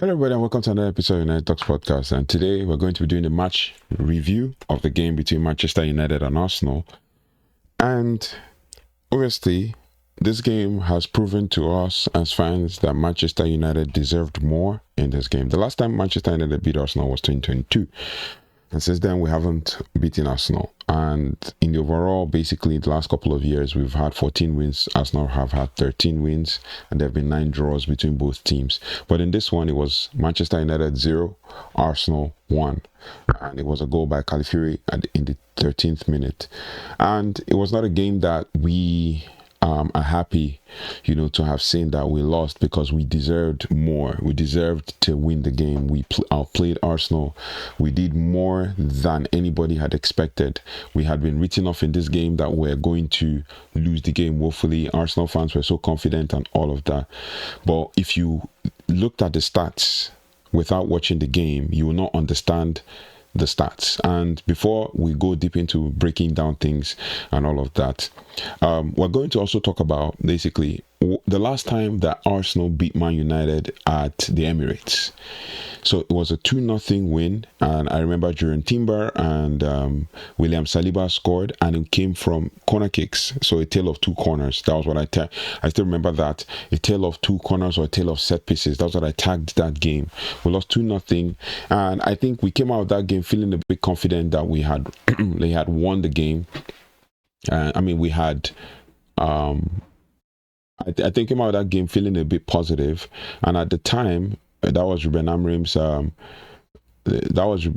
Hello everybody and welcome to another episode of United Talks Podcast, and today we're going to be doing the match review of the game between Manchester United and Arsenal. And obviously this game has proven to us as fans that Manchester United deserved more in this game. The last time Manchester United beat Arsenal was 2022, and since then we haven't beaten Arsenal. And in the overall, basically the last couple of years, we've had 14 wins. Arsenal have had 13 wins, and there have been 9 draws between both teams. But in this one, it was Manchester United 0, Arsenal 1, and it was a goal by Calafiori in the 13th minute. And it was not a game that we are happy, to have seen that we lost, because we deserved more. We deserved to win the game. We outplayed Arsenal. We did more than anybody had expected. We had been written off in this game that we're going to lose the game woefully. Arsenal fans were so confident and all of that. But if you looked at the stats without watching the game, you will not understand the stats. And before we go deep into breaking down things and all of that, we're going to also talk about basically the last time that Arsenal beat Man United at the Emirates. So it was a 2-0 win, and I remember Jurgen Timber and William Saliba scored, and it came from corner kicks. So a tale of two corners. That was what I still remember that. A tale of two corners or a tale of set pieces. That's what I tagged that game. We lost 2-0, and I think we came out of that game feeling a bit confident that we had they had won the game. We had I think came out of that game feeling a bit positive, and at the time that was Ruben Amorim's that was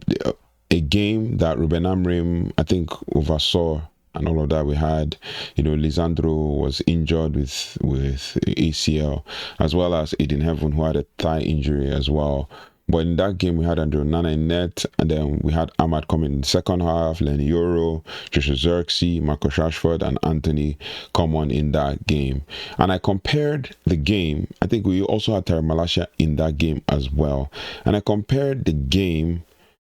a game that Ruben Amorim I think oversaw, and all of that. We had Lisandro was injured with ACL, as well as Eden Heaven, who had a thigh injury as well. But in that game, we had Andrew Nana in net, and then we had Ahmad coming in the second half, Lenny Yoro, Joshua Zirkzee, Marcus Rashford, and Anthony come on in that game. And I compared the game. I think we also had Terry Malasha in that game as well. And I compared the game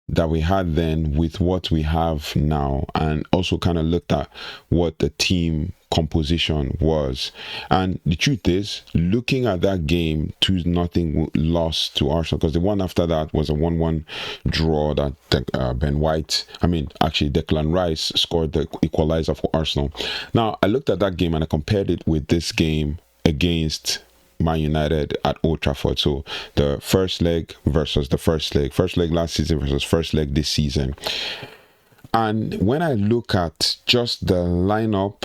that we had then with what we have now, and also kind of looked at what the team composition was. And the truth is, looking at that game, 2-0 loss to Arsenal, because the one after that was a 1-1 draw that Declan Rice scored the equalizer for Arsenal. Now, I looked at that game and I compared it with this game against Man United at Old Trafford. So the first leg versus the first leg last season versus first leg this season. And when I look at just the lineup,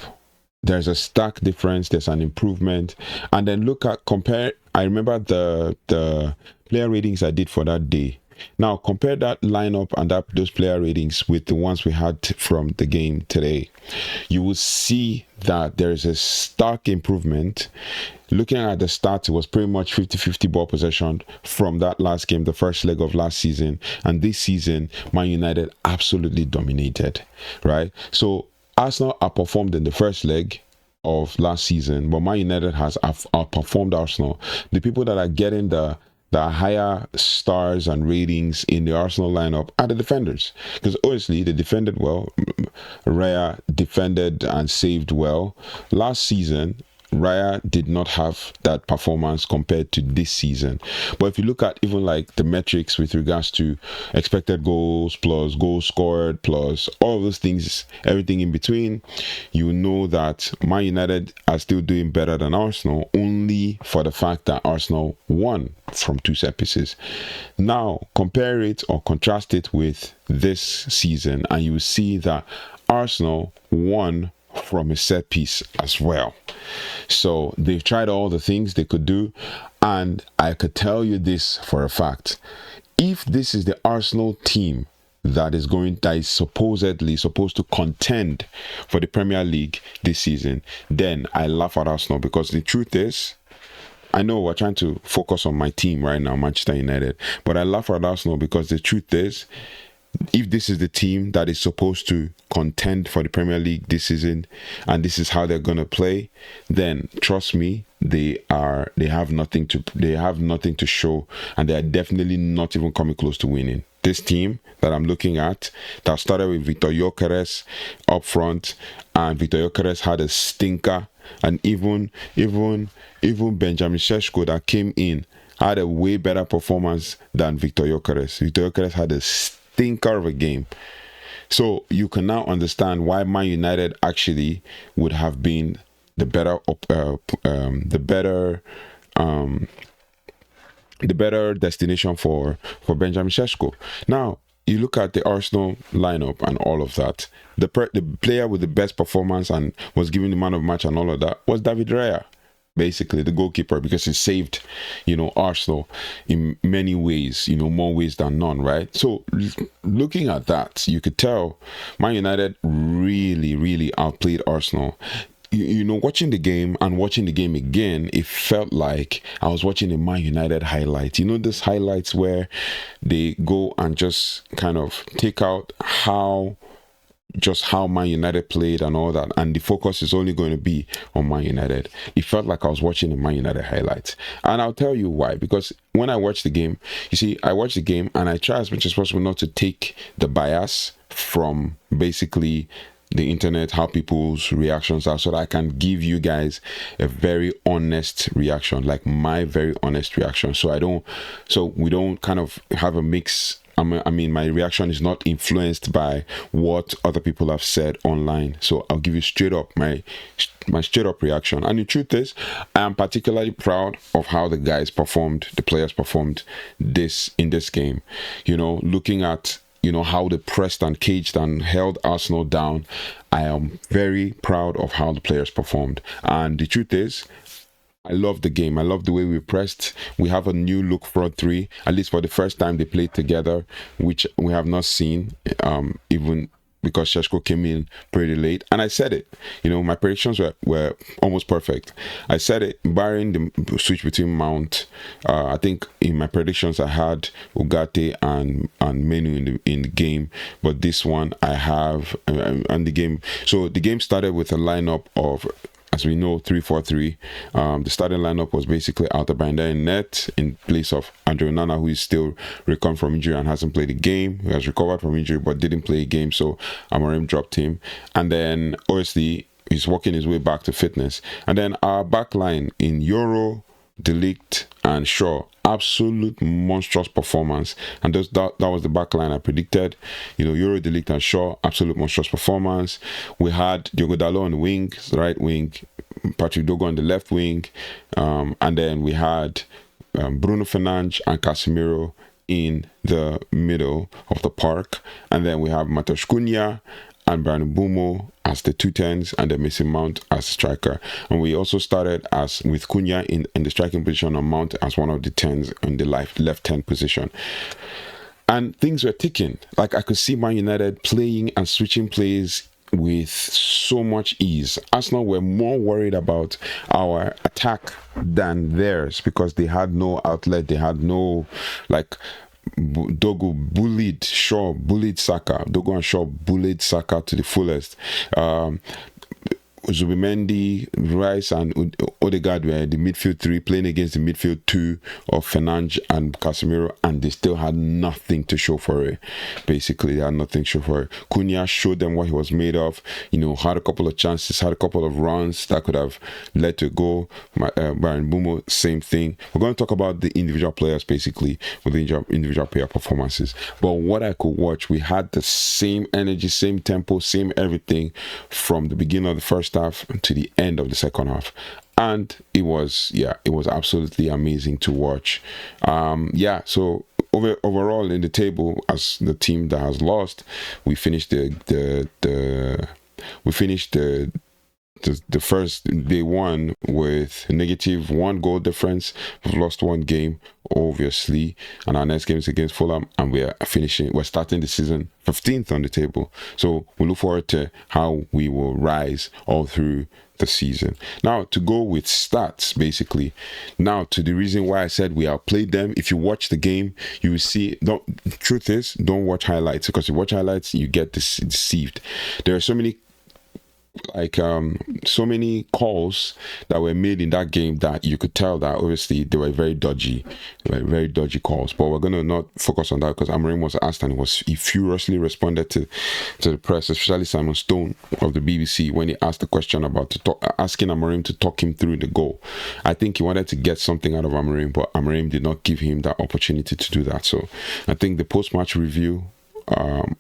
there's a stark difference, there's an improvement. And then compare, I remember the player ratings I did for that day. Now compare that lineup and those player ratings with the ones we had from the game today. You will see that there is a stark improvement. Looking at the stats, it was pretty much 50-50 ball possession from that last game, the first leg of last season. And this season, Man United absolutely dominated, right? So Arsenal outperformed in the first leg of last season, but Man United has outperformed Arsenal. The people that are getting the higher stars and ratings in the Arsenal lineup are the defenders, because obviously they defended well. Raya defended and saved well. Last season, Raya did not have that performance compared to this season. But if you look at even like the metrics with regards to expected goals plus goals scored plus all of those things, everything in between, you know that Man United are still doing better than Arsenal, only for the fact that Arsenal won from 2 set pieces. Now compare it or contrast it with this season, and you will see that Arsenal won from a set piece as well. So they've tried all the things they could do, and I could tell you this for a fact: if this is the Arsenal team that is supposedly supposed to contend for the Premier League this season, then I laugh at Arsenal, because the truth is, I know we're trying to focus on my team right now, Manchester United, but I laugh at Arsenal because the truth is, if this is the team that is supposed to contend for the Premier League this season, and this is how they're going to play, then trust me, they have nothing to show, and they are definitely not even coming close to winning. This team that I'm looking at, that started with Victor Gyökeres up front, and Victor Gyökeres had a stinker, and even Benjamin Sesko that came in had a way better performance than Victor Gyökeres. Victor Gyökeres had a stinker of a game. So you can now understand why Man United actually would have been the better destination for Benjamin Sesko. Now you look at the Arsenal lineup and all of that. The player with the best performance and was given the man of match and all of that was David Raya, basically the goalkeeper, because he saved, Arsenal in many ways, more ways than none, right? So looking at that, you could tell Man United really, really outplayed Arsenal. Watching the game and watching the game again, it felt like I was watching a Man United highlight. These highlights where they go and just kind of take out how Man United played and all that, and the focus is only going to be on Man United. It felt like I was watching a Man United highlights, and I'll tell you why. Because when I watched the game, I watched the game and I try as much as possible not to take the bias from basically the internet, how people's reactions are, so that I can give you guys a very honest reaction, like my very honest reaction. So we don't kind of have a mix. My reaction is not influenced by what other people have said online. So I'll give you straight up my straight up reaction. And the truth is, I am particularly proud of how the players performed in this game. Looking at how they pressed and caged and held Arsenal down, I am very proud of how the players performed. And the truth is, I love the game. I love the way we pressed. We have a new look front three, at least for the first time they played together, which we have not seen, even because Sesko came in pretty late. And I said it, my predictions were almost perfect. I said it, barring the switch between Mount. I think in my predictions I had Ugarte and Menu in the game, but this one I have and the game. So the game started with a lineup of, as we know, 3-4-3. The starting lineup was basically Altay Bayindir in net in place of Andre Onana, who is still recovering from injury and hasn't played a game. He has recovered from injury but didn't play a game, so Amorim dropped him. And then obviously he's working his way back to fitness. And then our back line in Euro, De Ligt and Shaw, absolute monstrous performance. And that was the back line I predicted. Euro, De Ligt and Shaw, absolute monstrous performance. We had Diogo Dalot on the wing, right wing, Patrick Dorgu on the left wing, and then we had Bruno Fernandes and Casemiro in the middle of the park, and then we have Matheus Cunha and Bryan Mbeumo as the 2 10s, and then Mason Mount as striker. And we also started with Cunha in the striking position, and Mount as one of the 10s in the left 10 position. And things were ticking. Like, I could see Man United playing and switching plays with so much ease. Arsenal were more worried about our attack than theirs, because they had no outlet. They had no, Dorgu bullied Shaw, bullied Saka. Dorgu and Shaw bullied Saka to the fullest. Zubimendi, Rice and Odegaard were the midfield 3 playing against the midfield 2 of Fernandes and Casemiro, and they still had nothing to show for it. Basically, they had nothing to show for it. Cunha showed them what he was made of. Had a couple of chances, had a couple of runs that could have led to a goal. Bryan Mbeumo, same thing. We're going to talk about the individual players, basically, with the individual player performances. But what I could watch, we had the same energy, same tempo, same everything from the beginning of the first half to the end of the second half, and it was absolutely amazing to watch. So overall in the table, as the team that has lost, we finished the first day one with -1 goal difference. We've lost one game, obviously, and our next game is against Fulham, and we're starting the season 15th on the table. So we look forward to how we will rise all through the season. Now, to go with stats, basically. Now, to the reason why I said we outplayed them, if you watch the game, you will see, truth is, don't watch highlights, because if you watch highlights, you get deceived. There are so many like so many calls that were made in that game that you could tell that obviously they were very dodgy. They were very dodgy calls. But we're gonna not focus on that because Amorim was asked and he furiously responded to the press, especially Simon Stone of the BBC, when he asked the question about asking Amorim to talk him through the goal. I think he wanted to get something out of Amorim, but Amorim did not give him that opportunity to do that. So I think the post-match review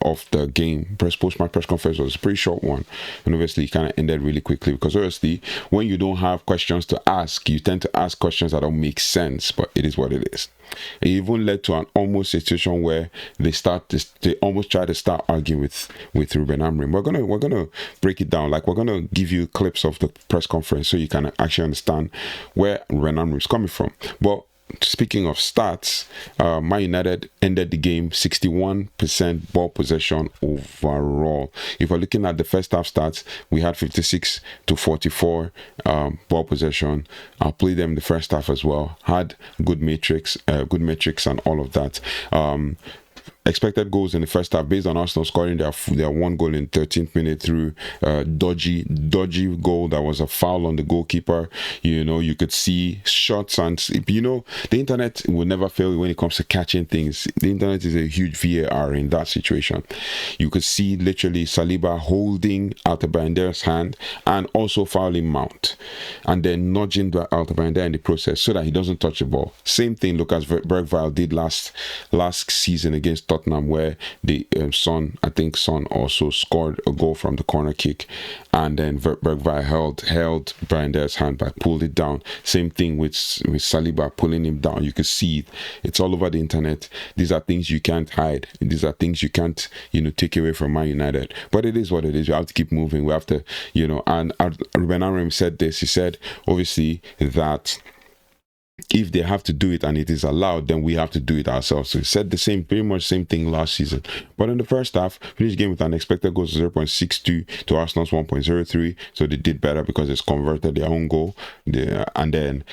of the game, post-match press conference, was a pretty short one, and obviously it kind of ended really quickly because obviously when you don't have questions to ask, you tend to ask questions that don't make sense, but it is what it is. It even led to an almost situation where they almost try to start arguing with Ruben Amorim. We're gonna break it down. Like, we're gonna give you clips of the press conference so you can actually understand where Ruben Amorim is coming from. But speaking of stats, Man United ended the game 61% ball possession overall. If we're looking at the first half stats, we had 56 to 44 ball possession. I'll play them the first half as well. Had good metrics and all of that. Expected goals in the first half based on Arsenal scoring their one goal in 13th minute through dodgy goal that was a foul on the goalkeeper. You could see shots, and the internet will never fail when it comes to catching things. The internet is a huge VAR in that situation. You could see literally Saliba holding Altay Bayindir's hand and also fouling Mount, and then nudging Altay Bayindir in the process so that he doesn't touch the ball. Same thing Lucas Bergwijn did last season against Tottenham, where the Son also scored a goal from the corner kick, and then Bergwijn held Bayindir's hand back, pulled it down. Same thing with Saliba pulling him down. You can see it's all over the internet. These are things you can't hide. These are things you can't take away from Man United. But it is what it is. We have to keep moving. We have to and Ruben Amorim said this. He said obviously that if they have to do it and it is allowed, then we have to do it ourselves. So he said pretty much same thing last season. But in the first half, finished game with an expected goal of 0.62 to Arsenal's 1.03. So they did better because it's converted their own goal. And then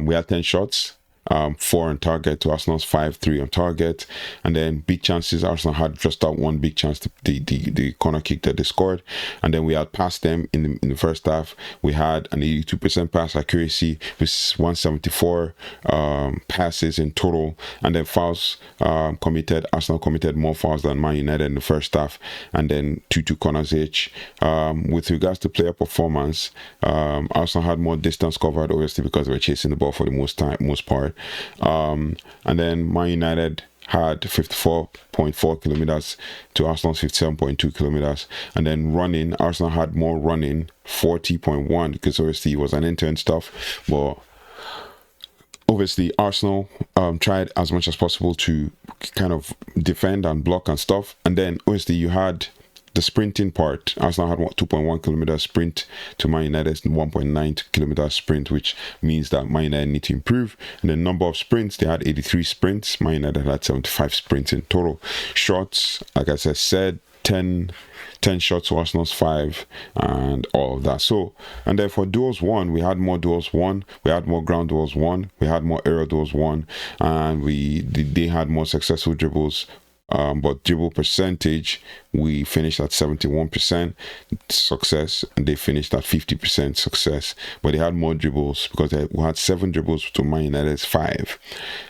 we had 10 shots. 4 on target to Arsenal's 5-3 on target, and then big chances. Arsenal had just that one big chance, the corner kick that they scored, and then we had passed them in the first half. We had an 82% pass accuracy with 174 passes in total, and then fouls committed. Arsenal committed more fouls than Man United in the first half, and then 2 corners each. With regards to player performance, Arsenal had more distance covered, obviously because they were chasing the ball for the most part. And then Man United had 54.4 kilometers to Arsenal's 57.2 kilometers, and then running, Arsenal had more running, 40.1, because obviously it was an end-to-end stuff. But obviously Arsenal tried as much as possible to kind of defend and block and stuff, and then obviously you had the sprinting part. Arsenal had 2.1 kilometers sprint to Man United's 1.9 kilometers sprint, which means that Man United need to improve. And the number of sprints, they had 83 sprints. Man United had 75 sprints in total. Shots, like I said, 10 shots to Arsenal's 5 and all of that. So, and then for duels won, we had more duels won, we had more ground duels won, we had more aerial duels won, and they had more successful dribbles. But dribble percentage, we finished at 71% success, and they finished at 50% success. But they had more dribbles because we had 7 dribbles to Man United's 5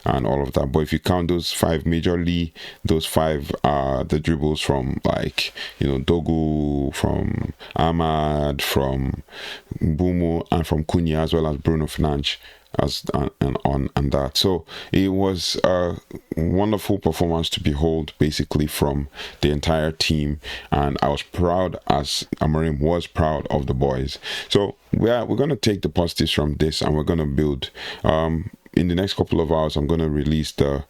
and all of that. But if you count those 5 majorly, those 5 are the dribbles from Dorgu, from Ahmad, from Mbeumo, and from Cunha, as well as Bruno Fernandes. And that. So it was a wonderful performance to behold, basically, from the entire team, and I was proud, as Amorim was proud of the boys. So we're going to take the positives from this, and we're going to build. In the next couple of hours, I'm going to release the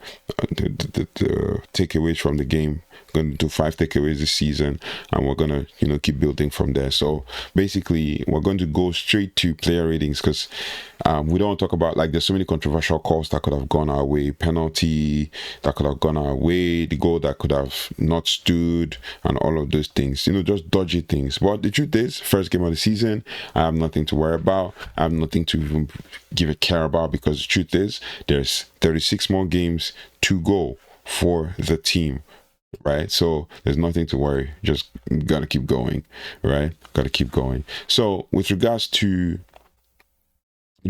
takeaways from the game. I'm going to do 5 takeaways this season, and we're going to keep building from there. So basically, we're going to go straight to player ratings, because we don't talk about, like, there's so many controversial calls that could have gone our way, penalty that could have gone our way, the goal that could have not stood, and all of those things, just dodgy things. But the truth is, first game of the season, I have nothing to worry about. I have nothing to even give a care about, because the truth is, there's 36 more games to go for the team. right? So there's nothing to worry. Just gotta keep going, right? Gotta keep going. So with regards to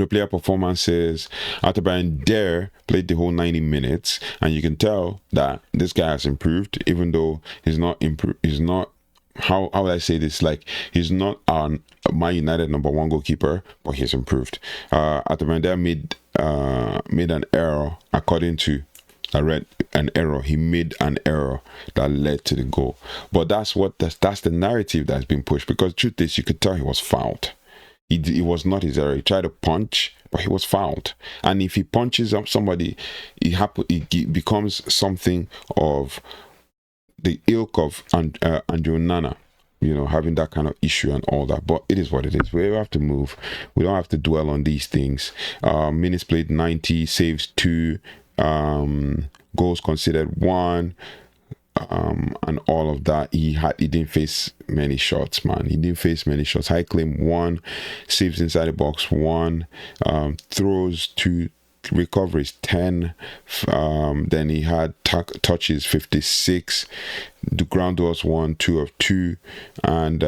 player performances, Altay Bayindir played the whole 90 minutes, and you can tell that this guy has improved, even though he's not improved. He's not, how would I say this? Like, he's not a Man United #1 goalkeeper, but he's improved. Altay Bayindir made an error, according to, I read an error. He made an error that led to the goal. But that's the narrative that's been pushed, because the truth is, you could tell he was fouled. It was not his error. He tried to punch, but he was fouled. And if he punches up somebody, it becomes something of the ilk of Andrew Nana, having that kind of issue and all that. But it is what it is. We have to move. We don't have to dwell on these things. Minutes played 90, saves 2, goals considered 1, and all of that. He didn't face many shots, man. He didn't face many shots. High claim 1, saves inside the box 1, throws 2, recoveries 10. Then he had touches 56. The ground was 2 of 2, and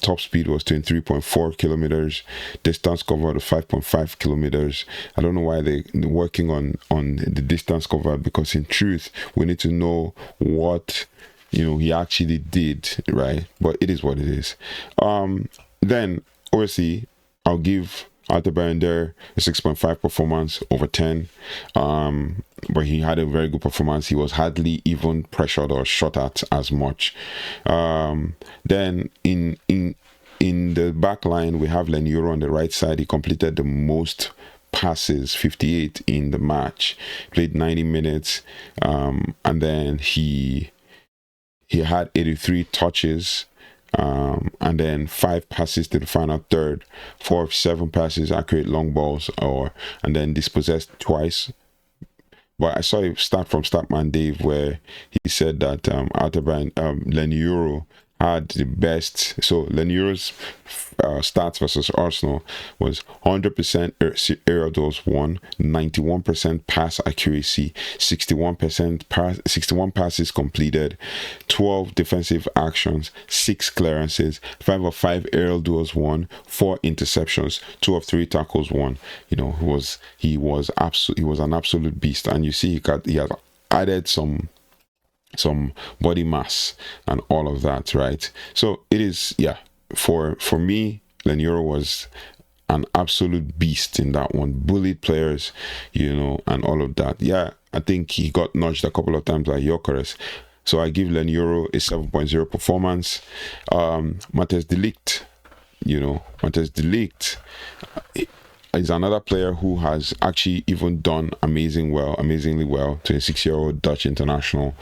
top speed was 23.4 kilometers. Distance covered was 5.5 kilometers. I don't know why they're working on the distance covered, because in truth, we need to know what he actually did, right? But it is what it is. Then obviously I'll give Altay Bayindir a 6.5 performance over 10. But he had a very good performance. He was hardly even pressured or shot at as much. Then in the back line, we have Lenioro on the right side. He completed the most passes, 58 in the match. Played 90 minutes, and then he had 83 touches. And then 5 passes to the final third, 4 of 7 passes, accurate long balls, and then dispossessed twice. But I saw a stat from Statman Dave where he said that Lenioro had the best. So Lenioro's stats versus Arsenal was 100% aerial duels won, 91% pass accuracy, 61 passes completed, 12 defensive actions, 6 clearances, 5 of 5 aerial duels won, 4 interceptions, 2 of 3 tackles won. He was an absolute beast, and you see he has added some body mass and all of that, right? So it is, for me, Lenioro was an absolute beast in that one. Bullied players, and all of that. Yeah, I think he got nudged a couple of times by Gyökeres. So I give Lenioro a 7.0 performance. Matthijs de Ligt, Matthijs de Ligt is another player who has actually even done amazingly well, 26-year-old Dutch international.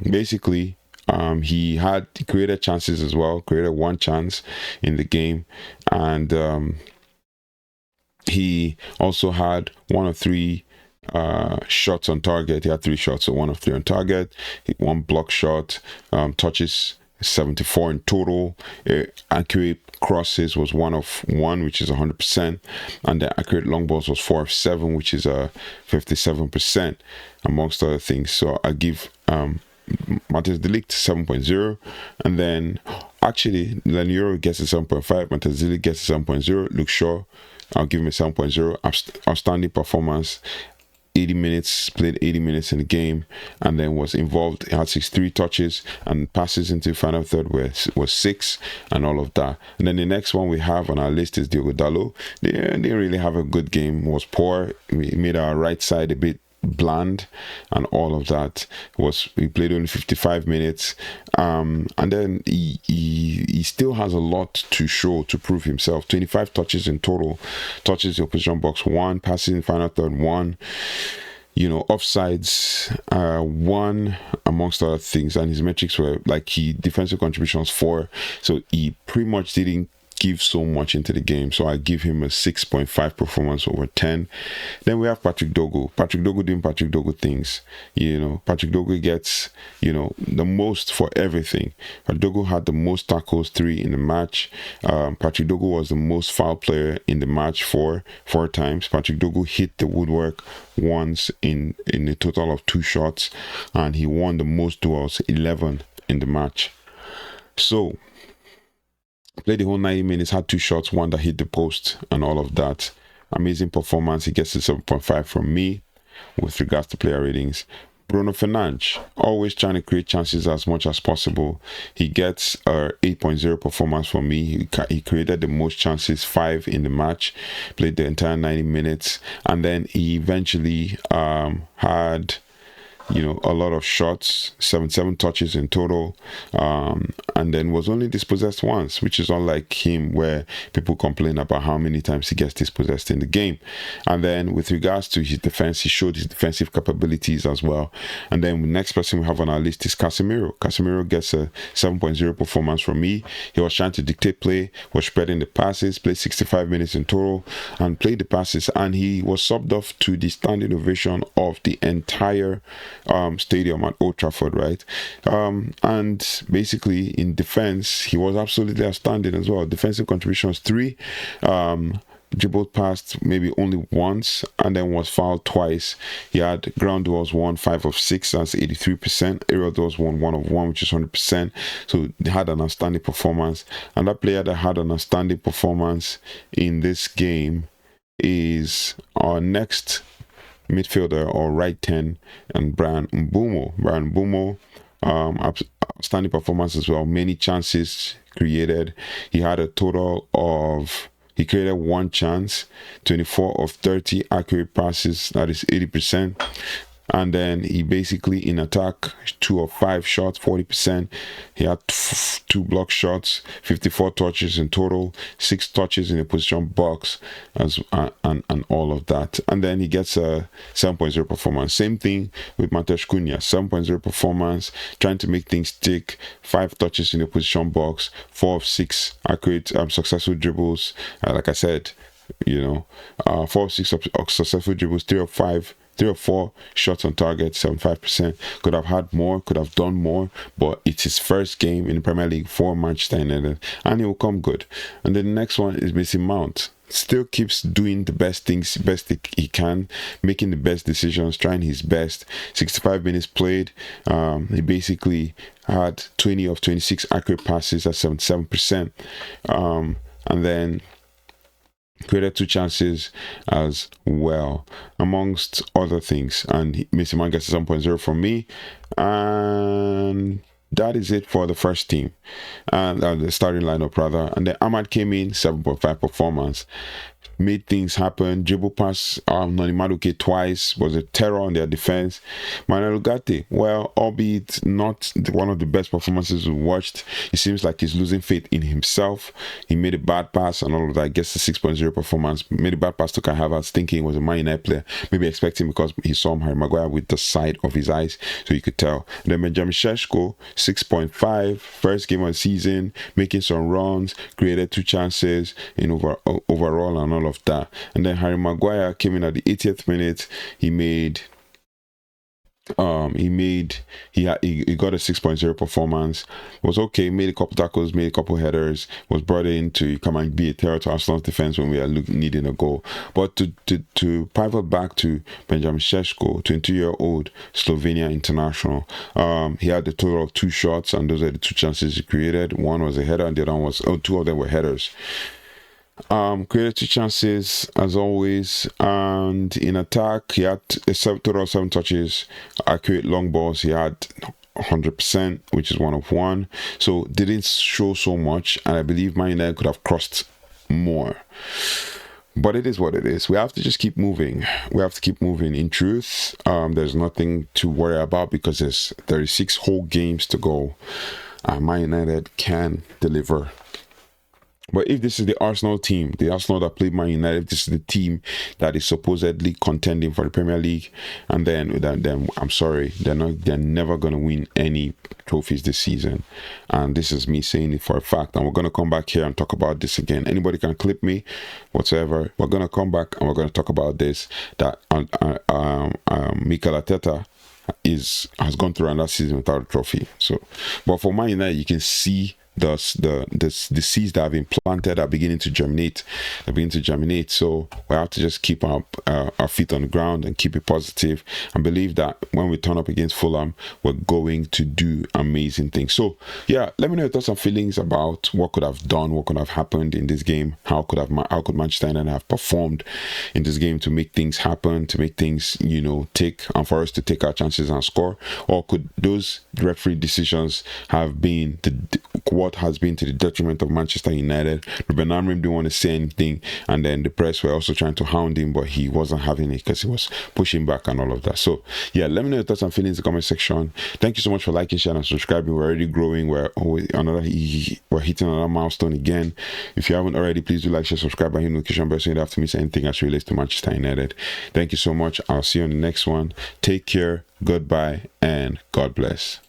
Basically, he created chances as well, created 1 chance in the game, and he also had 1 of 3 shots on target. He had 3 shots, so 1 of 3 on target, 1 block shot, touches 74 in total. Accurate crosses was 1 of 1, which is 100%, and the accurate long balls was 4 of 7, which is 57%, amongst other things. So I give Matthijs de Ligt 7.0, and then actually Lenioro gets a 7.5, Matthijs de Ligt gets a 7.0. Luke Shaw, I'll give him a 7.0. Outstanding performance. 80 minutes, played 80 minutes in the game, and then was involved. He had 63 touches, and passes into the final third was 6, and all of that. And then the next one we have on our list is Diogo Dalot. They didn't really have a good game. Was poor. He made our right side a bit bland, and all of that. He played only 55 minutes, and then he still has a lot to show, to prove himself. 25 touches in total, touches the opposition box 1, passes in final third 1, offsides 1, amongst other things. And his metrics were defensive contributions 4, so he pretty much didn't give so much into the game. So I give him a 6.5 performance over 10. Then we have Patrick Dorgu. Patrick Dorgu doing Patrick Dorgu things. Patrick Dorgu gets, the most for everything. Patrick Dorgu had the most tackles, 3 in the match. Patrick Dorgu was the most foul player in the match, four times. Patrick Dorgu hit the woodwork once in a total of 2 shots, and he won the most duels, 11 in the match. So played the whole 90 minutes, had 2 shots, one that hit the post and all of that. Amazing performance. He gets a 7.5 from me with regards to player ratings. Bruno Fernandes, always trying to create chances as much as possible. He gets a 8.0 performance from me. He created the most chances, 5 in the match, played the entire 90 minutes, and then he eventually had a lot of shots, 77 touches in total, and then was only dispossessed once, which is unlike him, where people complain about how many times he gets dispossessed in the game. And then with regards to his defense, he showed his defensive capabilities as well. And then the next person we have on our list is Casemiro. Casemiro gets a 7.0 performance from me. He was trying to dictate play, was spreading the passes, played 65 minutes in total, and played the passes, and he was subbed off to the standing ovation of the entire stadium at Old Trafford, right? And basically in defense, he was absolutely outstanding as well. Defensive contributions 3, dribbled past maybe only once, and then was fouled twice. He had ground duels 1, 5 of 6, that's 83%. Aerial duels 1, 1 of 1, which is 100%. So he had an outstanding performance. And that player that had an outstanding performance in this game is our next midfielder or right 10, and Bryan Mbeumo. Bryan Mbeumo, outstanding performance as well. Many chances created. He had a total of, he created 1 chance, 24 of 30 accurate passes, that is 80%. And then he basically in attack 2 of 5 shots, 40%. He had 2 block shots, 54 touches in total, 6 touches in the position box, and all of that. And then he gets a 7.0 performance. Same thing with Matheus Cunha, 7.0 performance, trying to make things tick, 5 touches in the position box, 4 of 6 accurate successful dribbles. Like I said, 4 of 6 successful dribbles, 3 or 4 shots on target, 75%. Could have had more, could have done more, but it's his first game in the Premier League for Manchester United, and he will come good. And then the next one is Mason Mount. Still keeps doing the best things, best he can, making the best decisions, trying his best. 65 minutes played. He basically had 20 of 26 accurate passes at 77%. And then created 2 chances as well, amongst other things. And Mason Mount gets a 7.0 from me. And that is it for the first team, and the starting lineup rather. And then Ahmad came in, 7.5 performance. Made things happen. Dribble pass Noni Madueke twice, was a terror on their defense. Manuel Ugarte, well, albeit not one of the best performances we watched, it seems like he's losing faith in himself. He made a bad pass and all of that. Gets a 6.0 performance. Made a bad pass to Kai Havertz, thinking it was a Man United player, maybe expecting, because he saw Harry Maguire with the side of his eyes, so you could tell. And then Benjamin Sesko, 6.5, first game of the season, making some runs, created 2 chances in overall and all of that. And then Harry Maguire came in at the 80th minute. He got a 6.0 performance. Was okay, made a couple tackles, made a couple headers, was brought in to come and be a terror to Arsenal's defense when we are needing a goal. But to pivot back to Benjamin Sesko, 22-year-old Slovenia international, he had a total of 2 shots, and those are the 2 chances he created. One was a header and the other one was, 2 of them were headers. Created 2 chances as always, and in attack he had a total of 7 touches, accurate long balls. He had 100%, which is 1 of 1, so didn't show so much, and I believe Man United could have crossed more. But it is what it is. We have to just keep moving. We have to keep moving. In truth, there's nothing to worry about because there's 36 whole games to go. Man United can deliver. But if this is the Arsenal team, the Arsenal that played Man United, this is the team that is supposedly contending for the Premier League, and then I'm sorry, they're never gonna win any trophies this season. And this is me saying it for a fact. And we're gonna come back here and talk about this again. Anybody can clip me, whatsoever. We're gonna come back and we're gonna talk about this. That Mikel Arteta has gone through another season without a trophy. So, but for Man United, you can see the seeds that have been planted are beginning to germinate. They're beginning to germinate. So we have to just keep our feet on the ground and keep it positive, and believe that when we turn up against Fulham, we're going to do amazing things. So yeah, let me know your thoughts and feelings about what could have done, what could have happened in this game. How could Manchester United have performed in this game to make things happen, to make things, take, and for us to take our chances and score? Or could those referee decisions have been what has been to the detriment of Manchester United? Ruben Amorim didn't want to say anything, and then the press were also trying to hound him, but he wasn't having it because he was pushing back and all of that. So yeah, let me know your thoughts and feelings in the comment section. Thank you so much for liking, sharing, and subscribing. We're already growing. We're hitting another milestone again. If you haven't already, please do like, share, subscribe, and hit the notification bell so you don't have to miss anything as relates to Manchester United. Thank you so much. I'll see you on the next one. Take care. Goodbye and God bless.